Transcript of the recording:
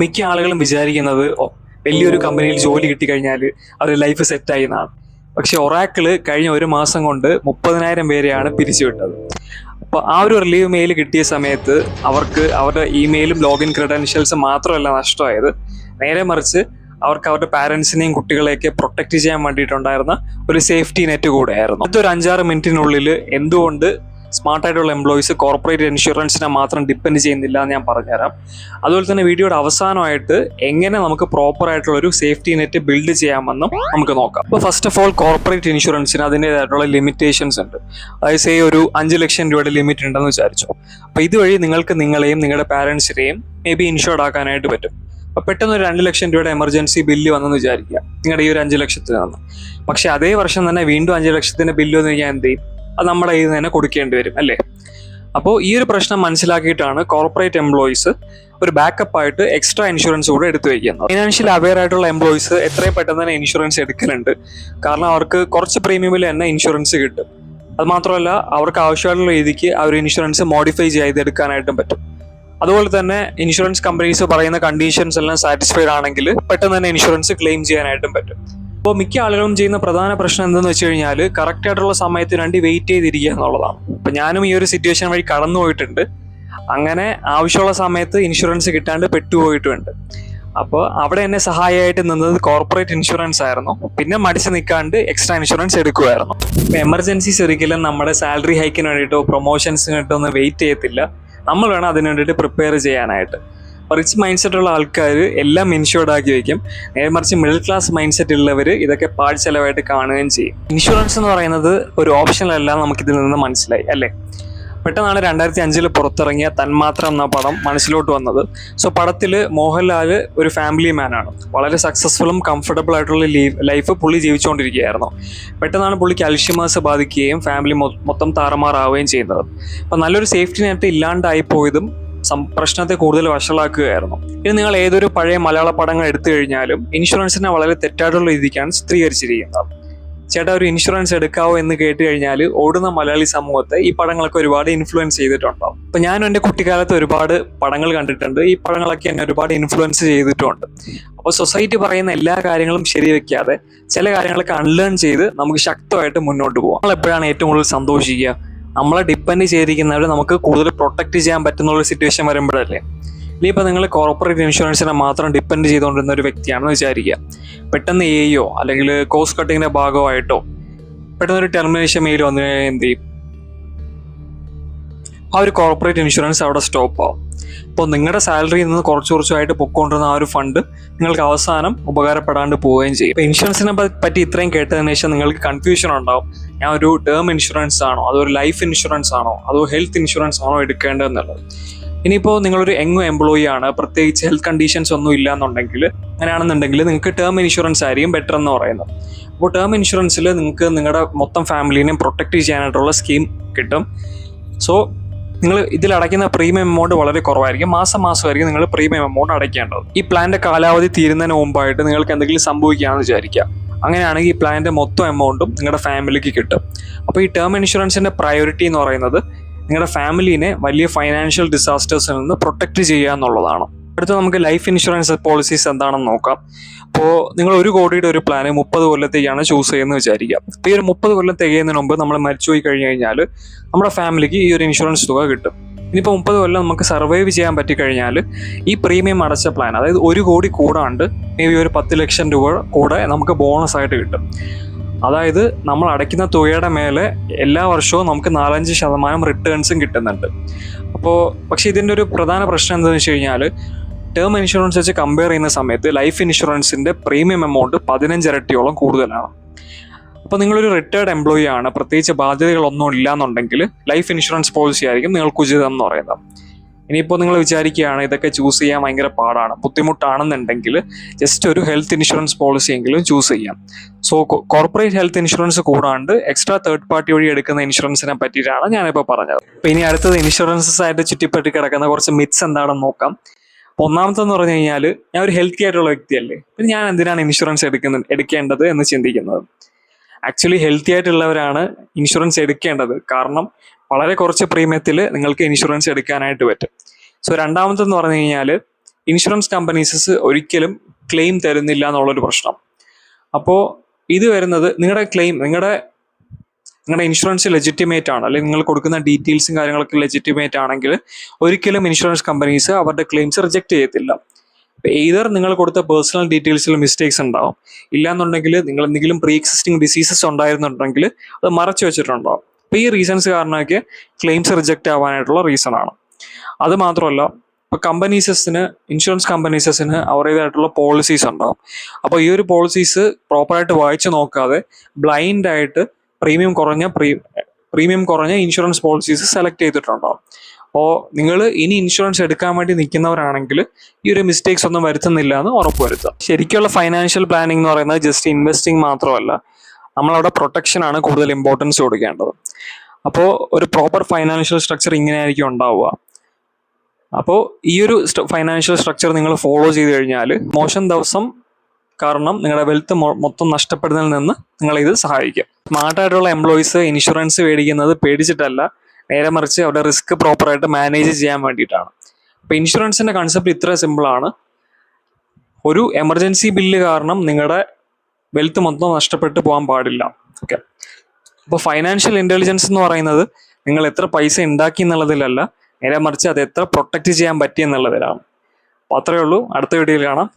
മിക്ക ആളുകളും വിചാരിക്കുന്നത് വലിയൊരു കമ്പനിയിൽ ജോലി കിട്ടിക്കഴിഞ്ഞാൽ അവർ ലൈഫ് സെറ്റായി എന്നാണ്. പക്ഷെ ഒറാക്കിള് കഴിഞ്ഞ ഒരു മാസം കൊണ്ട് 30,000 പേരെയാണ് പിരിച്ചുവിട്ടത്. അപ്പോൾ ആ ഒരു റിലീവ് മെയിൽ കിട്ടിയ സമയത്ത് അവർക്ക് അവരുടെ ഇമെയിലും ലോഗിൻ ക്രെഡൻഷ്യൽസ് മാത്രമല്ല നഷ്ടമായത്, നേരെ മറിച്ച് അവർക്ക് അവരുടെ പാരൻസിനെയും കുട്ടികളെയൊക്കെ പ്രൊട്ടക്ട് ചെയ്യാൻ വേണ്ടിയിട്ടുണ്ടായിരുന്ന ഒരു സേഫ്റ്റി നെറ്റ് കൂടെയായിരുന്നു. അടുത്തൊരു 5-6 മിനിറ്റിനുള്ളിൽ എന്തുകൊണ്ട് സ്മാർട്ടായിട്ടുള്ള എംപ്ലോയീസ് കോർപ്പറേറ്റ് ഇൻഷുറൻസിനെ മാത്രം ഡിപ്പെൻഡ് ചെയ്യുന്നില്ല എന്ന് ഞാൻ പറഞ്ഞുതരാം. അതുപോലെ തന്നെ വീഡിയോയുടെ അവസാനമായിട്ട് എങ്ങനെ നമുക്ക് പ്രോപ്പർ ആയിട്ടുള്ള ഒരു സേഫ്റ്റി നെറ്റ് ബിൽഡ് ചെയ്യാമെന്നും നമുക്ക് നോക്കാം. അപ്പോൾ ഫസ്റ്റ് ഓഫ് ഓൾ കോർപ്പറേറ്റ് ഇൻഷുറൻസിന് അതിൻ്റെതായിട്ടുള്ള ലിമിറ്റേഷൻസ് ഉണ്ട്. അതായത് സേ ഒരു 5 ലക്ഷം രൂപയുടെ ലിമിറ്റ് ഉണ്ടെന്ന് വിചാരിച്ചു. അപ്പോൾ ഇതുവഴി നിങ്ങൾക്ക് നിങ്ങളെയും നിങ്ങളുടെ പാരൻസിനെയും മേ ബി ഇൻഷുർഡ് ആക്കാനായിട്ട് പറ്റും. അപ്പോൾ പെട്ടെന്ന് ഒരു 2 ലക്ഷം രൂപയുടെ എമർജൻസി ബില്ല് വന്നെന്ന് വിചാരിക്കുക നിങ്ങളുടെ ഈ ഒരു 5 ലക്ഷത്തിന് വന്ന്. പക്ഷെ അതേ വർഷം തന്നെ വീണ്ടും 5 ലക്ഷത്തിന്റെ ബില്ല് വന്നു കഴിഞ്ഞാൽ എന്ത് ചെയ്യും? അത് നമ്മുടെ കയ്യിൽ നിന്ന് തന്നെ കൊടുക്കേണ്ടി വരും അല്ലേ? അപ്പോൾ ഈ ഒരു പ്രശ്നം മനസ്സിലാക്കിയിട്ടാണ് കോർപ്പറേറ്റ് എംപ്ലോയീസ് ഒരു ബാക്കപ്പ് ആയിട്ട് എക്സ്ട്രാ ഇൻഷുറൻസ് കൂടെ എടുത്തു വയ്ക്കുന്നത്. ഫൈനാൻഷ്യൽ അവെയർ ആയിട്ടുള്ള എംപ്ലോയീസ് എത്രയും പെട്ടെന്ന് തന്നെ ഇൻഷുറൻസ് എടുക്കുന്നുണ്ട്. കാരണം അവർക്ക് കുറച്ച് പ്രീമിയമിൽ തന്നെ ഇൻഷുറൻസ് കിട്ടും. അത് മാത്രമല്ല അവർക്ക് ആവശ്യമായിട്ടുള്ള രീതിക്ക് ആ ഒരു ഇൻഷുറൻസ് മോഡിഫൈ ചെയ്തെടുക്കാനായിട്ടും പറ്റും. അതുപോലെ തന്നെ ഇൻഷുറൻസ് കമ്പനീസ് പറയുന്ന കണ്ടീഷൻസ് എല്ലാം സാറ്റിസ്ഫൈഡ് ആണെങ്കിൽ പെട്ടെന്ന് തന്നെ ഇൻഷുറൻസ് ക്ലെയിം ചെയ്യാനായിട്ടും പറ്റും. അപ്പോൾ മിക്ക ആളുകളും ചെയ്യുന്ന പ്രധാന പ്രശ്നം എന്തെന്ന് വെച്ച് കഴിഞ്ഞാൽ കറക്റ്റ് ആയിട്ടുള്ള സമയത്തിന് വേണ്ടി വെയിറ്റ് ചെയ്തിരിക്കുക എന്നുള്ളതാണ്. അപ്പം ഞാനും ഈ ഒരു സിറ്റുവേഷൻ വഴി കടന്നു പോയിട്ടുണ്ട്. അങ്ങനെ ആവശ്യമുള്ള സമയത്ത് ഇൻഷുറൻസ് കിട്ടാണ്ട് പെട്ടുപോയിട്ടുണ്ട്. അപ്പോൾ അവിടെ എന്നെ സഹായമായിട്ട് നിന്നത് കോർപ്പറേറ്റ് ഇൻഷുറൻസ് ആയിരുന്നു. പിന്നെ മടിച്ച് നിൽക്കാണ്ട് എക്സ്ട്രാ ഇൻഷുറൻസ് എടുക്കുമായിരുന്നു. ഇപ്പോൾ എമർജൻസീസ് ഒരിക്കലും നമ്മുടെ സാലറി ഹൈക്കിന് വേണ്ടിയിട്ടോ പ്രൊമോഷൻസിന് വേണ്ടിയിട്ടോ ഒന്നും വെയിറ്റ് ചെയ്യത്തില്ല. നമ്മൾ വേണം അതിന് വേണ്ടിയിട്ട് പ്രിപ്പയർ ചെയ്യാനായിട്ട്. റിച്ച് മൈൻഡ് സെറ്റ് ഉള്ള ആൾക്കാർ എല്ലാം ഇൻഷുർഡ് ആക്കി വയ്ക്കും. നേരെ മറിച്ച് മിഡിൽ ക്ലാസ് മൈൻഡ് സെറ്റ് ഉള്ളവർ ഇതൊക്കെ പാഴ് ചെലവായിട്ട് കാണുകയും ചെയ്യും. ഇൻഷുറൻസ് എന്ന് പറയുന്നത് ഒരു ഓപ്ഷനല്ല, നമുക്കിതിൽ നിന്ന് മനസ്സിലായി അല്ലേ? പെട്ടെന്നാണ് 2005 പുറത്തിറങ്ങിയ തന്മാത്ര എന്ന പടം മനസ്സിലോട്ട് വന്നത്. സോ പടത്തിൽ മോഹൻലാൽ ഒരു ഫാമിലി മാനാണ്. വളരെ സക്സസ്ഫുള്ളും കംഫർട്ടബിൾ ആയിട്ടുള്ള ലൈഫ് പുള്ളി ജീവിച്ചുകൊണ്ടിരിക്കുകയായിരുന്നു. പെട്ടെന്നാണ് പുള്ളിക്ക് അൽഷിമേഴ്സ് ബാധിക്കുകയും ഫാമിലി മൊത്തം താറുമാറാവുകയും ചെയ്യുന്നത്. അപ്പം നല്ലൊരു സേഫ്റ്റി നെറ്റ് ഇല്ലാണ്ടായി പോയതും പ്രശ്നത്തെ കൂടുതൽ വഷളാക്കുകയായിരുന്നു. ഇനി നിങ്ങൾ ഏതൊരു പഴയ മലയാള പടങ്ങൾ എടുത്തു കഴിഞ്ഞാലും ഇൻഷുറൻസിനെ വളരെ തെറ്റായിട്ടുള്ള രീതിക്കാണ് ചിത്രീകരിച്ചിരിക്കുന്നത്. ചേട്ടാ ഒരു ഇൻഷുറൻസ് എടുക്കാവോ എന്ന് കേട്ട് കഴിഞ്ഞാൽ ഓടുന്ന മലയാളി സമൂഹത്തെ ഈ പടങ്ങളൊക്കെ ഒരുപാട് ഇൻഫ്ലുവൻസ് ചെയ്തിട്ടുണ്ടാവും. അപ്പം ഞാനും എൻ്റെ കുട്ടിക്കാലത്ത് ഒരുപാട് പടങ്ങൾ കണ്ടിട്ടുണ്ട്. ഈ പടങ്ങളൊക്കെ എന്നെ ഒരുപാട് ഇൻഫ്ലുവൻസ് ചെയ്തിട്ടുണ്ട്. അപ്പോൾ സൊസൈറ്റി പറയുന്ന എല്ലാ കാര്യങ്ങളും ശരിവെക്കാതെ ചില കാര്യങ്ങളൊക്കെ അൺലേൺ ചെയ്ത് നമുക്ക് ശക്തമായിട്ട് മുന്നോട്ട് പോകാം. നമ്മൾ എപ്പോഴാണ് ഏറ്റവും കൂടുതൽ സന്തോഷിക്കുക? നമ്മളെ ഡിപ്പെൻഡ് ചെയ്തിരിക്കുന്നവർ നമുക്ക് കൂടുതൽ പ്രൊട്ടക്ട് ചെയ്യാൻ പറ്റുന്ന ഒരു സിറ്റുവേഷൻ വരുമ്പോഴല്ലേ. ഇനിയിപ്പോൾ നിങ്ങൾ കോർപ്പറേറ്റ് ഇൻഷുറൻസിനെ മാത്രം ഡിപ്പെൻഡ് ചെയ്തുകൊണ്ടിരുന്ന ഒരു വ്യക്തിയാണെന്ന് വിചാരിക്കുക. പെട്ടെന്ന് എയോ അല്ലെങ്കിൽ കോസ്റ്റ് കട്ടിങ്ങിന്റെ ഭാഗമായിട്ടോ പെട്ടെന്ന് ഒരു ടെർമിനേഷൻ മെയിൽ വന്നു കഴിഞ്ഞാൽ എന്ത് ചെയ്യും? ആ ഒരു കോർപ്പറേറ്റ് ഇൻഷുറൻസ് അവിടെ സ്റ്റോപ്പ് ആവും. അപ്പോൾ നിങ്ങളുടെ സാലറിയിൽ നിന്ന് കുറച്ചായിട്ട് പൊക്കോണ്ടിരുന്ന ആ ഒരു ഫണ്ട് നിങ്ങൾക്ക് അവസാനം ഉപകാരപ്പെടാണ്ട് പോവുകയും ചെയ്യും. ഇപ്പോൾ ഇൻഷുറൻസിനെ പറ്റി ഇത്രയും കേട്ടതിന് ശേഷം നിങ്ങൾക്ക് കൺഫ്യൂഷൻ ഉണ്ടാവും. ഞാൻ ഒരു ടേം ഇൻഷുറൻസ് ആണോ, അതോ ഒരു ലൈഫ് ഇൻഷുറൻസ് ആണോ, അതോ ഹെൽത്ത് ഇൻഷുറൻസ് ആണോ എടുക്കേണ്ടതെന്നുള്ളത്. ഇനിയിപ്പോൾ നിങ്ങളൊരു യങ് എംപ്ലോയി ആണ്, പ്രത്യേകിച്ച് ഹെൽത്ത് കണ്ടീഷൻസ് ഒന്നും ഇല്ല എന്നുണ്ടെങ്കിൽ, അങ്ങനെയാണെന്നുണ്ടെങ്കിൽ നിങ്ങൾക്ക് ടേം ഇൻഷുറൻസ് ആയിരിക്കും ബെറ്റർ എന്ന് പറയുന്നത്. അപ്പോൾ ടേം ഇൻഷുറൻസിൽ നിങ്ങൾക്ക് നിങ്ങളുടെ മൊത്തം ഫാമിലിനെയും പ്രൊട്ടക്ട് ചെയ്യാനായിട്ടുള്ള സ്കീം കിട്ടും. സോ നിങ്ങൾ ഇതിൽ അടയ്ക്കുന്ന പ്രീമിയം എമൗണ്ട് വളരെ കുറവായിരിക്കും. മാസമായിരിക്കും നിങ്ങൾ പ്രീമിയം എമൗണ്ട് അടയ്ക്കേണ്ടത്. ഈ പ്ലാന്റെ കാലാവധി തീരുന്നതിന് മുമ്പായിട്ട് നിങ്ങൾക്ക് എന്തെങ്കിലും സംഭവിക്കുകയാണെന്ന് വിചാരിക്കുക. അങ്ങനെയാണെങ്കിൽ ഈ പ്ലാന്റെ മൊത്തം എമൗണ്ടും നിങ്ങളുടെ ഫാമിലിക്ക് കിട്ടും. അപ്പോൾ ഈ ടേം ഇൻഷുറൻസിന്റെ പ്രയോറിറ്റി എന്ന് പറയുന്നത് നിങ്ങളുടെ ഫാമിലിനെ വലിയ ഫൈനാൻഷ്യൽ ഡിസാസ്റ്റേഴ്സിൽ നിന്ന് പ്രൊട്ടക്ട് ചെയ്യുക എന്നുള്ളതാണ്. അടുത്ത നമുക്ക് ലൈഫ് ഇൻഷുറൻസ് പോളിസീസ് എന്താണെന്ന് നോക്കാം. അപ്പോൾ നിങ്ങൾ 1 കോടിയുടെ ഒരു പ്ലാന് 30 കൊല്ലത്തേക്കാണ് ചൂസ് ചെയ്യുന്നത് വിചാരിക്കുക. അപ്പോൾ ഈ ഒരു 30 കൊല്ലം തികയുന്നതിന് മുമ്പ് നമ്മൾ മരിച്ചുപോയി കഴിഞ്ഞു കഴിഞ്ഞാൽ നമ്മുടെ ഫാമിലിക്ക് ഈ ഒരു ഇൻഷുറൻസ് തുക കിട്ടും. ഇനിയിപ്പോൾ 30 കൊല്ലം നമുക്ക് സർവൈവ് ചെയ്യാൻ പറ്റിക്കഴിഞ്ഞാൽ ഈ പ്രീമിയം അടച്ച പ്ലാൻ, അതായത് 1 കോടി കൂടാണ്ട് മേ ബി ഒരു 10 ലക്ഷം രൂപ കൂടെ നമുക്ക് ബോണസ് ആയിട്ട് കിട്ടും. അതായത് നമ്മൾ അടയ്ക്കുന്ന തുകയുടെ മേലെ എല്ലാ വർഷവും നമുക്ക് 4-5% റിട്ടേൺസും കിട്ടുന്നുണ്ട്. പക്ഷേ ഇതിൻ്റെ ഒരു പ്രധാന പ്രശ്നം എന്താണെന്ന് വെച്ച് കഴിഞ്ഞാൽ ടേം ഇൻഷുറൻസ് വെച്ച് കമ്പയർ ചെയ്യുന്ന സമയത്ത് ലൈഫ് ഇൻഷുറൻസിൻ്റെ പ്രീമിയം എമൗണ്ട് 15 ഇരട്ടിയോളം കൂടുതലാണ്. അപ്പോൾ നിങ്ങളൊരു റിട്ടയർഡ് എംപ്ലോയി ആണ്, പ്രത്യേകിച്ച് ബാധ്യതകളൊന്നും ഇല്ലാന്നുണ്ടെങ്കിൽ ലൈഫ് ഇൻഷുറൻസ് പോളിസി ആയിരിക്കും നിങ്ങൾക്ക് ഉചിതം എന്ന് പറയുന്നത്. ഇനിയിപ്പോൾ നിങ്ങൾ വിചാരിക്കുകയാണ് ഇതൊക്കെ ചൂസ് ചെയ്യാൻ ഭയങ്കര പാടാണ്, ബുദ്ധിമുട്ടാണെന്നുണ്ടെങ്കിൽ ജസ്റ്റ് ഒരു ഹെൽത്ത് ഇൻഷുറൻസ് പോളിസി എങ്കിലും ചൂസ് ചെയ്യാം. സോ കോർപ്പറേറ്റ് ഹെൽത്ത് ഇൻഷുറൻസ് കൂടാണ്ട് എക്സ്ട്രാ തേർഡ് പാർട്ടി വഴി എടുക്കുന്ന ഇൻഷുറൻസിനെ പറ്റിയിട്ടാണ് ഞാനിപ്പോൾ പറഞ്ഞത്. അപ്പോൾ ഇനി അടുത്തത് ഇൻഷുറൻസസ് ആയിട്ട് ചുറ്റിപ്പറ്റി കിടക്കുന്ന കുറച്ച് മിത്സ് എന്താണെന്ന് നോക്കാം. ഒന്നാമത്തെന്ന് പറഞ്ഞു കഴിഞ്ഞാൽ ഞാൻ ഒരു ഹെൽത്തി ആയിട്ടുള്ള വ്യക്തിയല്ലേ, പിന്നെ ഞാൻ എന്തിനാണ് ഇൻഷുറൻസ് എടുക്കേണ്ടത് എന്ന് ചിന്തിക്കുന്നത്. ആക്ച്വലി ഹെൽത്തി ആയിട്ടുള്ളവരാണ് ഇൻഷുറൻസ് എടുക്കേണ്ടത്. കാരണം വളരെ കുറച്ച് പ്രീമിയത്തിൽ നിങ്ങൾക്ക് ഇൻഷുറൻസ് എടുക്കാനായിട്ട് പറ്റും. സോ രണ്ടാമത്തെന്ന് പറഞ്ഞു കഴിഞ്ഞാൽ ഇൻഷുറൻസ് കമ്പനീസസ് ഒരിക്കലും ക്ലെയിം തരുന്നില്ല എന്നുള്ളൊരു പ്രശ്നം. അപ്പോൾ ഇത് വരുന്നത് നിങ്ങളുടെ ഇൻഷുറൻസ് ലെജിറ്റിമേറ്റ് ആണ്, അല്ലെങ്കിൽ നിങ്ങൾ കൊടുക്കുന്ന ഡീറ്റെയിൽസും കാര്യങ്ങളൊക്കെ ലെജിറ്റിമേറ്റ് ആണെങ്കിൽ ഒരിക്കലും ഇൻഷുറൻസ് കമ്പനീസ് അവരുടെ ക്ലെയിംസ് റിജക്ട് ചെയ്യത്തില്ല. എയ്തർ നിങ്ങൾ കൊടുത്ത പേഴ്സണൽ ഡീറ്റെയിൽസിൽ മിസ്റ്റേക്സ് ഉണ്ടാവും, ഇല്ലാന്നുണ്ടെങ്കിൽ നിങ്ങൾ എന്തെങ്കിലും പ്രീ എക്സിസ്റ്റിംഗ് ഡിസീസസ് ഉണ്ടായിരുന്നുണ്ടെങ്കിൽ അത് മറച്ചു വെച്ചിട്ടുണ്ടാവും. അപ്പോൾ ഈ റീസൺസ് കാരണമൊക്കെ ക്ലെയിംസ് റിജക്റ്റ് ആവാനായിട്ടുള്ള റീസൺ ആണ്. അത് മാത്രമല്ല, ഇപ്പോൾ ഇൻഷുറൻസ് കമ്പനീസസിന് അവരുടേതായിട്ടുള്ള പോളിസീസ് ഉണ്ടാവും. അപ്പോൾ ഈ ഒരു പോളിസീസ് പ്രോപ്പറായിട്ട് വായിച്ചു നോക്കാതെ ബ്ലൈൻഡ് ആയിട്ട് പ്രീമിയം കുറഞ്ഞ ഇൻഷുറൻസ് പോളിസീസ് സെലക്ട് ചെയ്തിട്ടുണ്ടാവും. അപ്പോൾ നിങ്ങൾ ഇനി ഇൻഷുറൻസ് എടുക്കാൻ വേണ്ടി നിൽക്കുന്നവരാണെങ്കിൽ ഈ ഒരു മിസ്റ്റേക്സ് ഒന്നും വരുത്തുന്നില്ല എന്ന് ഉറപ്പുവരുത്തുക. ശരിക്കുള്ള ഫൈനാൻഷ്യൽ പ്ലാനിംഗ് എന്ന് പറയുന്നത് ജസ്റ്റ് ഇൻവെസ്റ്റിംഗ് മാത്രമല്ല, നമ്മളവിടെ പ്രൊട്ടക്ഷനാണ് കൂടുതൽ ഇമ്പോർട്ടൻസ് കൊടുക്കേണ്ടത്. അപ്പോൾ ഒരു പ്രോപ്പർ ഫൈനാൻഷ്യൽ സ്ട്രക്ചർ ഇങ്ങനെയായിരിക്കും ഉണ്ടാവുക. അപ്പോൾ ഈ ഒരു ഫൈനാൻഷ്യൽ സ്ട്രക്ചർ നിങ്ങൾ ഫോളോ ചെയ്ത് കഴിഞ്ഞാൽ മോശം ദിവസം കാരണം നിങ്ങളുടെ വെൽത്ത് മൊത്തം നഷ്ടപ്പെടുന്നതിൽ നിന്ന് നിങ്ങളെ ഇത് സഹായിക്കും. സ്മാർട്ടായിട്ടുള്ള എംപ്ലോയീസ് ഇൻഷുറൻസ് മേടിക്കുന്നത് പേടിച്ചിട്ടല്ല, നേരെ മറിച്ച് അവരുടെ റിസ്ക് പ്രോപ്പറായിട്ട് മാനേജ് ചെയ്യാൻ വേണ്ടിയിട്ടാണ്. അപ്പോൾ ഇൻഷുറൻസിൻ്റെ കൺസെപ്റ്റ് ഇത്ര സിമ്പിളാണ്. ഒരു എമർജൻസി ബില്ല് കാരണം നിങ്ങളുടെ വെൽത്ത് മൊത്തം നഷ്ടപ്പെട്ടു പോകാൻ പാടില്ല. ഓക്കെ, അപ്പോൾ ഫൈനാൻഷ്യൽ ഇൻ്റലിജൻസ് എന്ന് പറയുന്നത് നിങ്ങൾ എത്ര പൈസ ഉണ്ടാക്കി എന്നുള്ളതിലല്ല, നേരെ മറിച്ച് അത് എത്ര പ്രൊട്ടക്റ്റ് ചെയ്യാൻ പറ്റി എന്നുള്ളതിലാണ്. അപ്പോൾ അത്രയേ ഉള്ളൂ. അടുത്ത വീഡിയോയിൽ കാണാം.